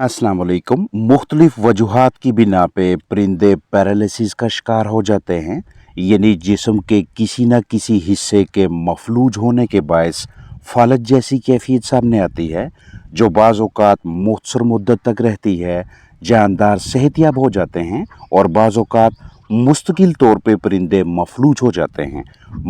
अस्सलाम वालेकुम। मुख्तलिफ वजूहात की बिना पे परिंदे पैरालिसिस का शिकार हो जाते हैं, यानी जिस्म के किसी न किसी हिस्से के मफलूज होने के बायस फालज जैसी कैफियत सामने आती है, जो बाज़ औक़ात मुख्तसर मुद्दत तक रहती है। जानदार सेहतियाब हो जाते हैं और बाज़ औक़ात मुस्तकिल तौर पे परिंदे मफलूज हो जाते हैं।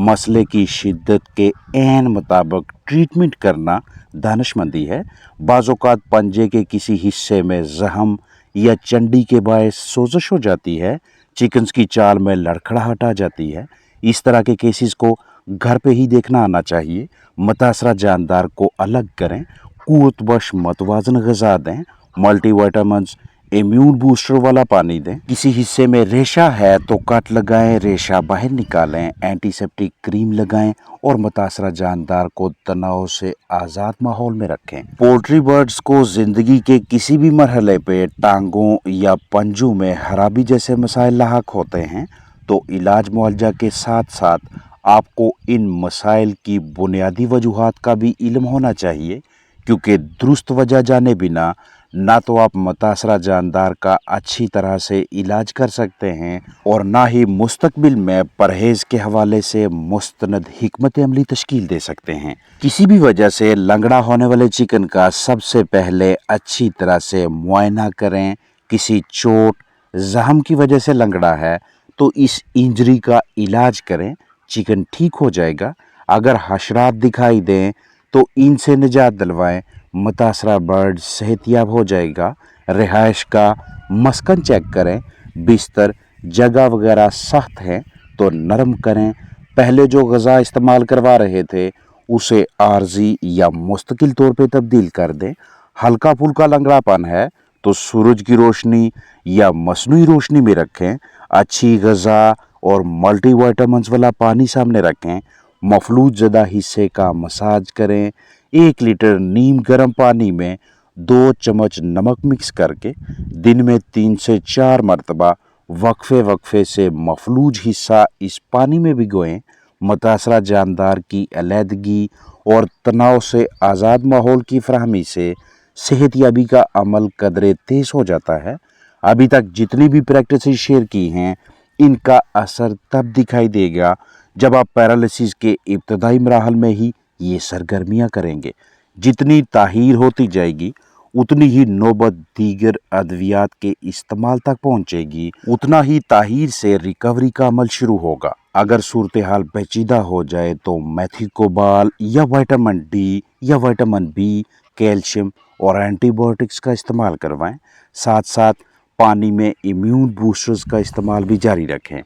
मसले की शिद्दत के ऐन मुताबिक ट्रीटमेंट करना दानिशमंदी है। बाज़ औक़ात पंजे के किसी हिस्से में ज़ख़म या चंडी के बायस सोजश हो जाती है, चिकन्स की चाल में लड़खड़ाहट आ जाती है। इस तरह के केसेस को घर पे ही देखना आना चाहिए। मुतासरा जानदार को अलग करें, क़ुव्वत बख्श मतवाज़न ग़िज़ा दें, मल्टीविटामिन्स, इम्यून बूस्टर वाला पानी दें। किसी हिस्से में रेशा है तो कट लगाएं, रेशा बाहर निकालें, एंटीसेप्टिक क्रीम लगाएं और मुतासरा जानदार को तनाव से आज़ाद माहौल में रखें। पोल्ट्री बर्ड्स को ज़िंदगी के किसी भी मरहले पे टांगों या पंजों में खराबी जैसे मसाइल लाहक होते हैं, तो इलाज मुआवजा के साथ साथ आपको इन मसाइल की बुनियादी वजूहात का भी इल्म होना चाहिए, क्योंकि दुरुस्त वजह जाने बिना ना तो आप मुतासरा जानदार का अच्छी तरह से इलाज कर सकते हैं और ना ही मुस्तकबिल में परहेज़ के हवाले से मुस्तनद हिकमत अमली तश्कील दे सकते हैं। किसी भी वजह से लंगड़ा होने वाले चिकन का सबसे पहले अच्छी तरह से मुआयना करें। किसी चोट ज़ख़म की वजह से लंगड़ा है तो इस इंजरी का इलाज करें, चिकन ठीक हो जाएगा। अगर हशरात दिखाई दें तो इनसे निजात दिलवाएं, मुतासरा बर्ड सेहतियाब हो जाएगा। रिहाइश का मस्कन चेक करें, बिस्तर जगह वगैरह सख्त है तो नरम करें। पहले जो ग़िज़ा इस्तेमाल करवा रहे थे उसे आर्जी या मुस्तकिल तौर पे तब्दील कर दें। हल्का फुल्का लंगड़ापन है तो सूरज की रोशनी या मसनूई रोशनी में रखें। अच्छी ग़िज़ा और मल्टीविटामिन्स वाला पानी सामने रखें। मफलूज ज़दा हिस्से का मसाज करें। 1 लीटर नीम गर्म पानी में 2 चम्मच नमक मिक्स करके दिन में 3 से 4 मरतबा वक्फे से मफलूज हिस्सा इस पानी में भिगोएं। मुतासरा जानदार की अलहदगी और तनाव से आज़ाद माहौल की फराहमी से सेहतियाबी का अमल कदरे तेज़ हो जाता है। अभी तक जितनी भी प्रैक्टिसेस शेयर की हैं, इनका असर तब दिखाई देगा जब आप पैरालिसिस के इब्तदाई मराहल में ही ये सरगर्मियाँ करेंगे। जितनी ताहीर होती जाएगी उतनी ही नौबत दीगर अद्वियात के इस्तेमाल तक पहुँचेगी, उतना ही ताहीर से रिकवरी का अमल शुरू होगा। अगर सूरत हाल पेचीदा हो जाए तो मेथिकोबाल या विटामिन डी या विटामिन बी, कैल्शियम और एंटीबायोटिक्स का इस्तेमाल करवाएं। साथ साथ पानी में इम्यून बूस्टर्स का इस्तेमाल भी जारी रखें।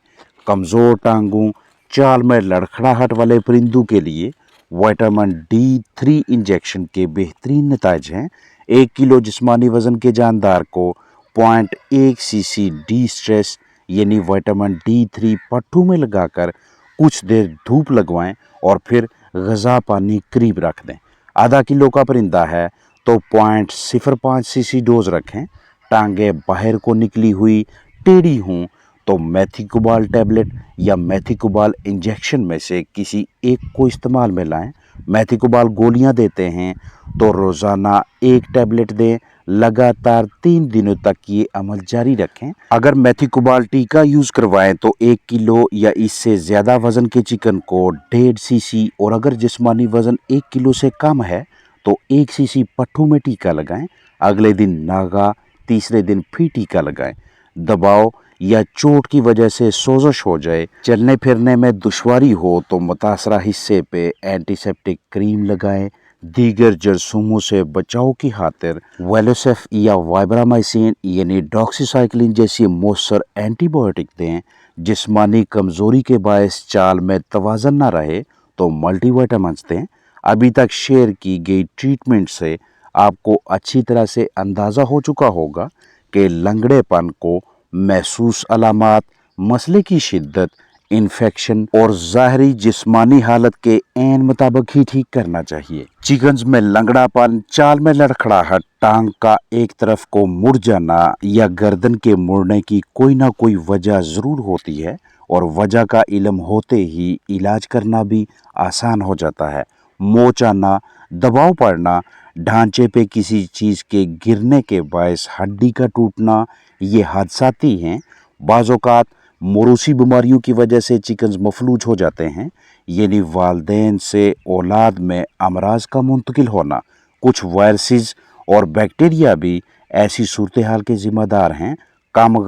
कमज़ोर टांगों, चाल में लड़खड़ाहट वाले परिंदों के लिए विटामिन D3 इंजेक्शन के बेहतरीन नताइज हैं। 1 किलो जिस्मानी वज़न के जानदार को 0.1 सीसी डी स्ट्रेस यानी विटामिन D3 पट्टू में लगाकर कुछ देर धूप लगवाएं और फिर ग़िज़ा पानी करीब रख दें। आधा किलो का परिंदा है तो 0.05 सीसी डोज रखें। टांगें बाहर को निकली हुई टेढ़ी हों तो मेथिकोबाल टैबलेट या मेथिकोबाल इंजेक्शन में से किसी एक को इस्तेमाल में लाएं। मेथिकोबाल गोलियां देते हैं तो रोज़ाना 1 टैबलेट दें। लगातार 3 दिनों तक ये अमल जारी रखें। अगर मेथिकोबाल टीका यूज़ करवाएं तो 1 किलो या इससे ज़्यादा वज़न के चिकन को 1.5 सीसी और अगर जिस्मानी वज़न 1 किलो से कम है तो 1 सीसी पट्टू में टीका लगाएं। अगले दिन नागा, तीसरे दिन फिर टीका लगाएं। दबाव या चोट की वजह से सोजश हो जाए, चलने फिरने में दुश्वारी हो तो मुतासरा हिस्से पे एंटीसेप्टिक क्रीम लगाएं। दीगर जरासीमों से बचाव की खातिर वेलोसेफ या वाइब्रामाइसिन यानी डॉक्सीसाइक्लिन जैसी मौसर एंटीबायोटिक दें। जिस्मानी कमज़ोरी के बायस चाल में तवाज़न ना रहे तो मल्टीविटामिन्स दें। अभी तक शेयर की गई ट्रीटमेंट से आपको अच्छी तरह से अंदाज़ा हो चुका होगा कि लंगड़ेपन को महसूस अलामात, मसले की शिद्दत, इन्फेक्शन और ज़ाहरी जिस्मानी हालत के ऐन मुताबिक ही ठीक करना चाहिए। चिकन्स में लंगड़ापन, चाल में लड़खड़ाहट, टांग का एक तरफ को मुड़ जाना या गर्दन के मुड़ने की कोई ना कोई वजह ज़रूर होती है और वजह का इल्म होते ही इलाज करना भी आसान हो जाता है। मोच आना, दबाव पड़ना, ढांचे पे किसी चीज़ के गिरने के बायस हड्डी का टूटना, ये हादसाती हैं। बाज़ औक़ात मोरूसी बीमारियों की वजह से चिकन्स मफलूज हो जाते हैं, यानी वालदैन से औलाद में अमराज का मुंतकिल होना। कुछ वायरसेस और बैक्टीरिया भी ऐसी सूरत हाल के ज़िम्मेदार हैं। कम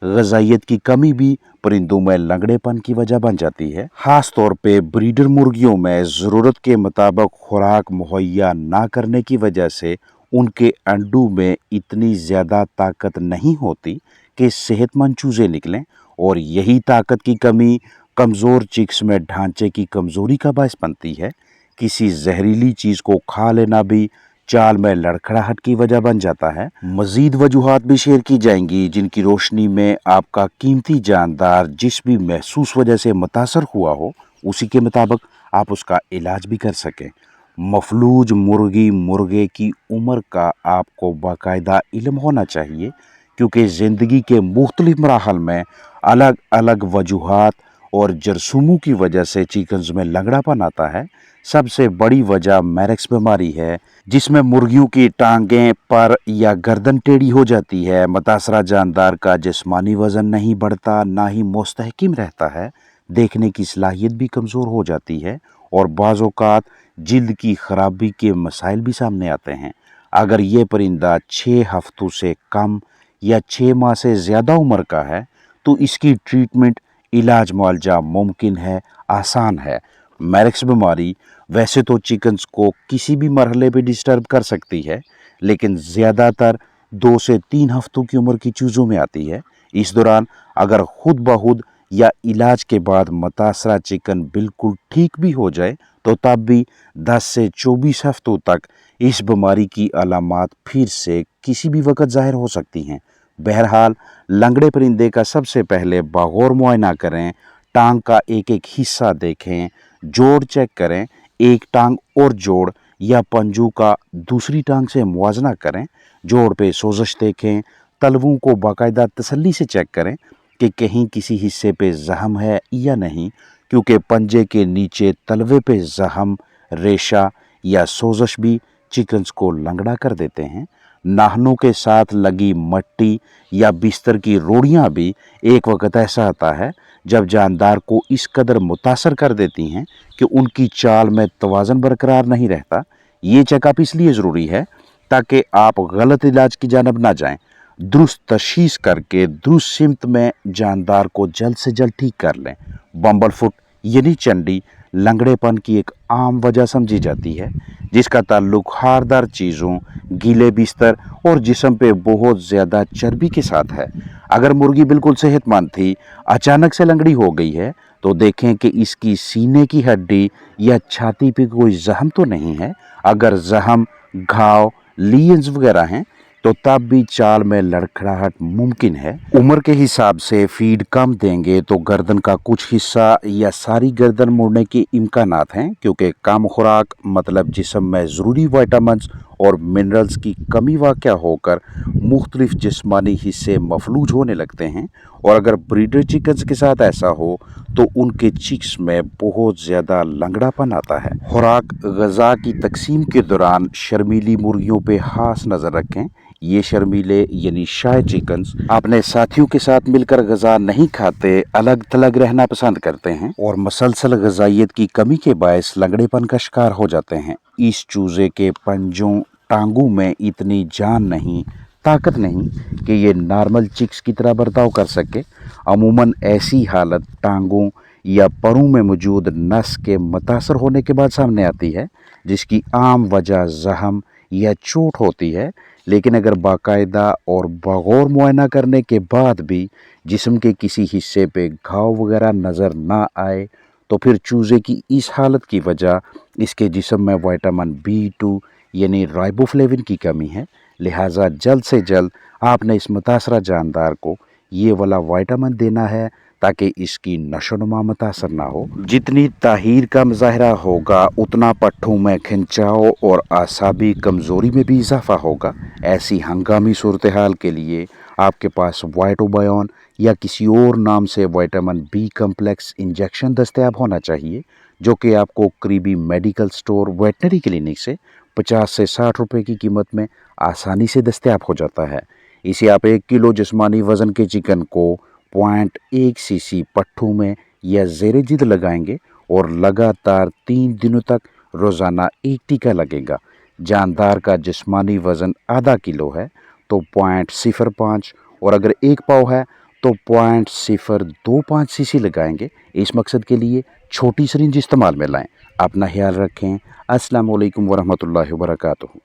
ग़ज़ाइयत की कमी भी परिंदों में लंगड़ेपन की वजह बन जाती है। ख़ास तौर पे ब्रीडर मुर्गियों में ज़रूरत के मुताबिक खुराक मुहैया ना करने की वजह से उनके अंडों में इतनी ज़्यादा ताकत नहीं होती कि सेहतमंद चूज़े निकलें, और यही ताकत की कमी कमज़ोर चिक्स में ढांचे की कमज़ोरी का बायस बनती है। किसी जहरीली चीज़ को खा लेना भी चाल में लड़खड़ाहट की वजह बन जाता है। मज़ीद वजूहात भी शेयर की जाएंगी जिनकी रोशनी में आपका कीमती जानदार जिस भी महसूस वजह से मुतासर हुआ हो, उसी के मुताबिक आप उसका इलाज भी कर सकें। मफलूज मुर्गी मुर्गे की उम्र का आपको बाकायदा इल्म होना चाहिए, क्योंकि ज़िंदगी के मुख्तलिफ मराहल में अलग अलग वजूहात और जरसूमों की वजह से चिकन्स में लंगड़ापन आता है। सबसे बड़ी वजह मैरेक्स बीमारी है, जिसमें मुर्गियों की टांगें, पर या गर्दन टेढ़ी हो जाती है। मुतासरा जानदार का जिस्मानी वज़न नहीं बढ़ता, ना ही मुस्तहकिम रहता है। देखने की सलाहियत भी कमज़ोर हो जाती है, और बाज़ औक़ात जिल्द की ख़राबी के मसाइल भी सामने आते हैं। अगर ये परिंदा 6 हफ्तों से कम या 6 माह से ज़्यादा उम्र का है, तो इसकी ट्रीटमेंट, इलाज मुआलजा मुमकिन है, आसान है। मैरेक्स बीमारी वैसे तो चिकन्स को किसी भी मरहले पे डिस्टर्ब कर सकती है, लेकिन ज़्यादातर 2 से 3 हफ्तों की उम्र की चूज़ों में आती है। इस दौरान अगर खुद बखुद या इलाज के बाद मुतासरा चिकन बिल्कुल ठीक भी हो जाए, तो तब भी 10 से 24 हफ्तों तक इस बीमारी की अलामात फिर से किसी भी वक्त ज़ाहिर हो सकती हैं। बहरहाल लंगड़े परिंदे का सबसे पहले बगौर मुआयना करें, टांग का एक एक हिस्सा देखें, जोड़ चेक करें, एक टांग और जोड़ या पंजों का दूसरी टांग से मुवाजना करें, जोड़ पे सोजश देखें, तलवों को बाकायदा तसल्ली से चेक करें कि कहीं किसी हिस्से पे जख्म है या नहीं, क्योंकि पंजे के नीचे तलवे पे जख्म, रेशा या सोजश भी चिकन्स को लंगड़ा कर देते हैं। नाखूनों के साथ लगी मट्टी या बिस्तर की रोड़ियां भी एक वक्त ऐसा आता है जब जानदार को इस कदर मुतासर कर देती हैं कि उनकी चाल में तवाज़न बरकरार नहीं रहता। ये चेकअप इसलिए ज़रूरी है ताकि आप गलत इलाज की जानब ना जाएं। दुरुस्त तशख़ीस करके दुरुस्त सिमत में जानदार को जल्द से जल्द ठीक कर लें। बम्बलफुट यानी चंडी लंगड़ेपन की एक आम वजह समझी जाती है, जिसका ताल्लुक हारदार चीज़ों, गीले बिस्तर और जिस्म पे बहुत ज़्यादा चर्बी के साथ है। अगर मुर्गी बिल्कुल सेहतमंद थी, अचानक से लंगड़ी हो गई है, तो देखें कि इसकी सीने की हड्डी या छाती पे कोई जख्म तो नहीं है। अगर जख्म, घाव, लीजन्स वगैरह हैं, तो तब भी चाल में लड़खड़ाहट मुमकिन है। उम्र के हिसाब से फीड कम देंगे तो गर्दन का कुछ हिस्सा या सारी गर्दन मुड़ने के इम्कानात हैं, क्योंकि कम खुराक मतलब जिस्म में ज़रूरी विटामिन्स और मिनरल्स की कमी वाक़या होकर मुख्तलिफ जिस्मानी हिस्से मफलूज होने लगते हैं। और अगर ब्रीडर चिकन्स के साथ ऐसा हो तो उनके चिक्स में बहुत ज़्यादा लंगड़ापन आता है। खुराक ग़ज़ा की तकसीम के दौरान शर्मीली मुर्गियों पे खास नज़र रखें। ये शर्मीले यानी शाय चिकन्स अपने साथियों के साथ मिलकर ग़ज़ा नहीं खाते, अलग थलग रहना पसंद करते हैं और मसलसल ग़ज़ाइयत की कमी के बायस लंगड़ेपन का शिकार हो जाते हैं। इस चूज़े के पंजों, टांगों में इतनी जान नहीं, ताकत नहीं कि ये नॉर्मल चिक्स की तरह बर्ताव कर सके। अमूमन ऐसी हालत टांगों या परों में मौजूद नस के मुतासर होने के बाद सामने आती है, जिसकी आम वजह जख्म या चोट होती है। लेकिन अगर बाकायदा और बगौर मुआयना करने के बाद भी जिस्म के किसी हिस्से पे घाव वगैरह नज़र ना आए, तो फिर चूज़े की इस हालत की वजह इसके जिस्म में विटामिन B2 यानी राइबोफ्लेविन की कमी है। लिहाजा जल्द से जल्द आपने इस मुतासरा जानदार को ये वाला विटामिन देना है, ताकि इसकी नशोनुमा मुतासर ना हो। जितनी ताहीर का मुजाहरा होगा, उतना पट्ठों में खिंचाव और आसाबी कमज़ोरी में भी इजाफा होगा। ऐसी हंगामी सूरत हाल के लिए आपके पास वाइटोबायोन या किसी और नाम से विटामिन B कम्प्लेक्स इंजेक्शन दस्तयाब होना चाहिए, जो कि आपको करीबी मेडिकल स्टोर, वेटनरी क्लिनिक से 50 سے 60 रुपए की कीमत में आसानी से दस्तयाब हो जाता है। इसे आप 1 किलो जिस्मानी वज़न के चिकन को 0.1 सीसी पट्ठू में या ज़ेरे जिद लगाएंगे और लगातार 3 दिनों तक रोज़ाना 1 टीका लगेगा। जानदार का जिस्मानी वज़न आधा किलो है तो 0.05 और अगर 1 पाव है तो 0.025 सीसी लगाएंगे। इस मकसद के लिए छोटी सिरिंज इस्तेमाल में लाएं। अपना ख्याल रखें। अस्सलाम वालेकुम वरहमतुल्लाहि वबरकातुहू।